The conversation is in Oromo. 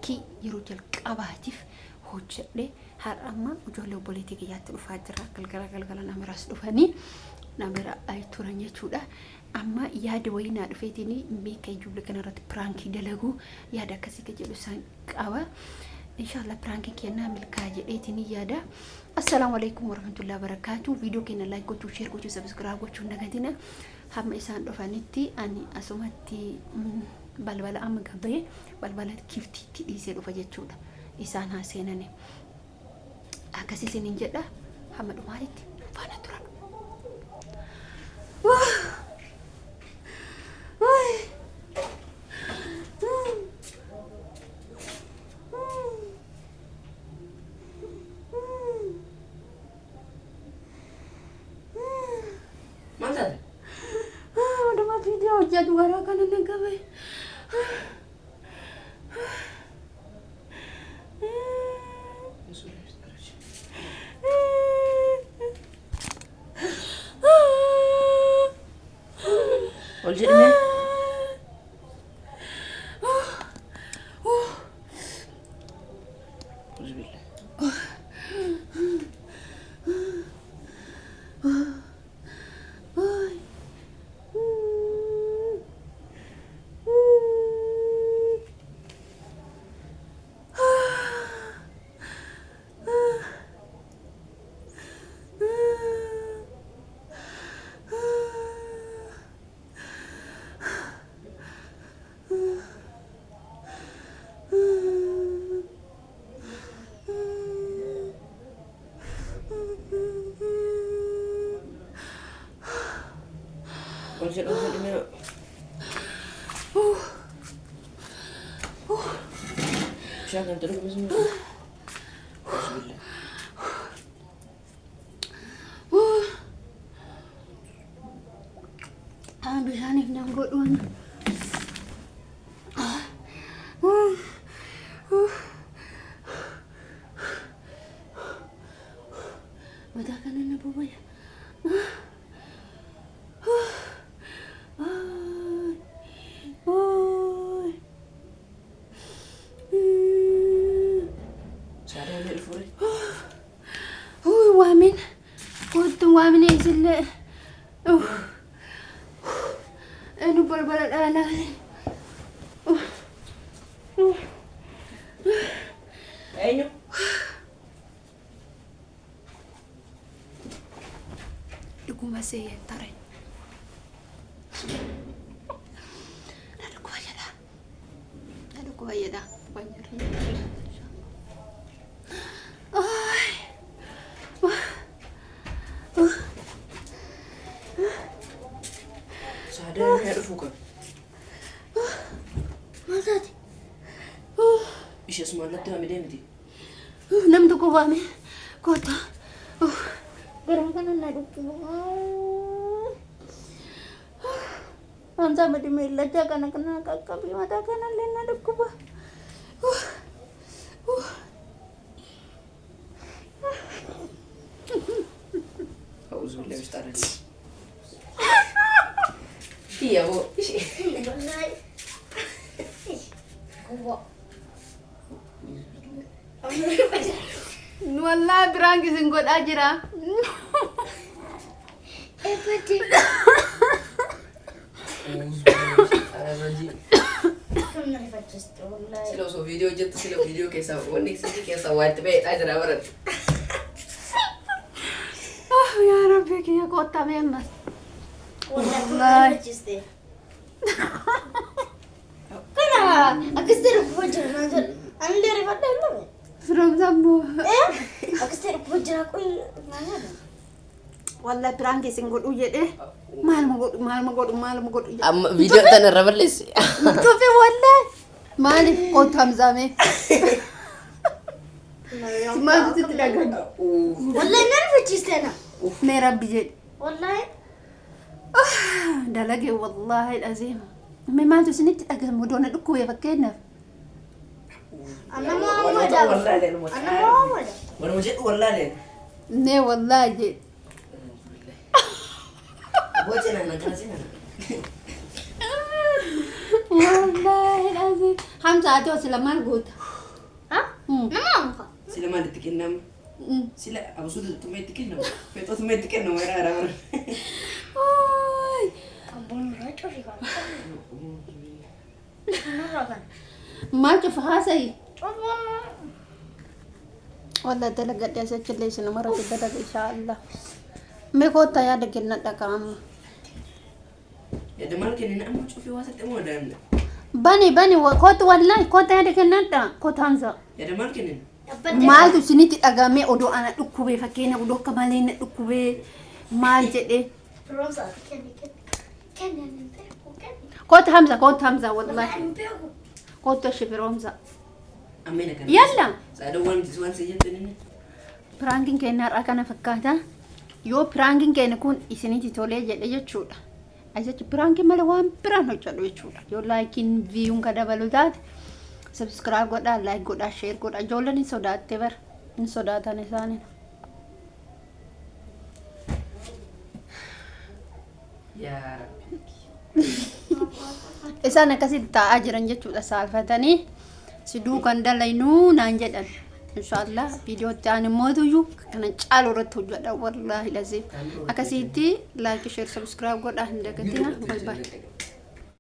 pirankii yeroo jalqabaatiif hojjedhe har'a amma ijoollee obboleettii kiyyaatti dhufaa jira galgala namaras dhufanii namira ay turan jechuudha amma yaada wayinaa dhufeetini meeka ijoollee kanarratti pirankii dalagu yaada akkasii ka jedhu isaan qaba inshallah pirankii kenna milkaa jedheetini yaada assalamu alaykum warahmatullahi wabarakatuh video kenna like gochuu share gochuu subscribe gochuu nagatina hamma isaan dhufanitti ani asumatti balbala amma gabbee balbala kiftiitti dhiisee dhufa jechuudha isaan haa seenane akkasii seenin jedha hamma dhumaanitti faana turan jadu gara kana negabe oljeme شاكر تروح بسم الله بسم الله أنا بيجاني في نقول وين متى كان أنا بابايا وامن يزل انو بلبل الاله اينو دكو ما سي ترى دكو يدا Ada يعرفوك ما زاد ايش اسمه لا تمام ديمتي نمت كوامي كوتا gerakan anak Anza mati mela jaga nak kena qabi mata kanan lena dukku ba أعوذ بالله من الشيطان الرجيم iya bu Wallah Pirank singgot aja silo so video jatuh silo video kesa unik sih kesa white be aja rawaran ya Rabbi kaya kota memang والله جستي كنا أكستر بوجه نازل أنا اللي رفضت له from Zambo إيه أكستر بوجه كل mana والله Pirank singgot ujet mal mau video tanah rawalis tapi والله mal kota mzame ما تتلاقى والله نعرف جستنا ميرا بيجي والله دلقي والله العظيم ما تسنيت أقام ودون الأكو يا فكينا أنا ما أمدا والله لين أنا ما أمدا وأنا مجد والله لين نه والله جد بوجهنا نكاسينا والله العظيم حمزة أجوز لما نقول ها؟ نمام خا. Sila mana tikinam. Sila aku sudah tumai tikinam. Feto tumai tikinam era. أوي Abang raja rikan. Mana kan? ما تشوف هاسي Abang. والله تلقى يا سيد ليش أنا مرة تدرج إن شاء الله ما كنت يا دكنا دكام Ya demal kini nak mau cuci wasat emo dan. بني وكنت والله كنت يا دكنا دا كنت همزة Ya demal kini. maal tu sini ti agame odo anak dukube fakena odo kamalin dukube maal jede Rosa, kan yang kan. كنت همزة والله كنت شفي رمزة Amin kan. يلا Saya ada uang jisuan saja ini. برانكين كنا أكنا فكاتا يو برانكين كنا كون إسني تولي جده يشودا أجا برانكين ملوان برانو جدو يشودا يو لايكين فيون كذا بلودات سبسكرايب قدا لايك قدا شير قدا جولا نسودات تبر نسودات نساني Ya. إسانا كسي تا أجرن جتودا سالفتني سدو كندا لينو نانجدن إن شاء الله فيديو تاني مودو يو كنا نجعل رتو جدا والله لازم أكسيتي لايك شير سبسكرايب قدا هندكتنا باي باي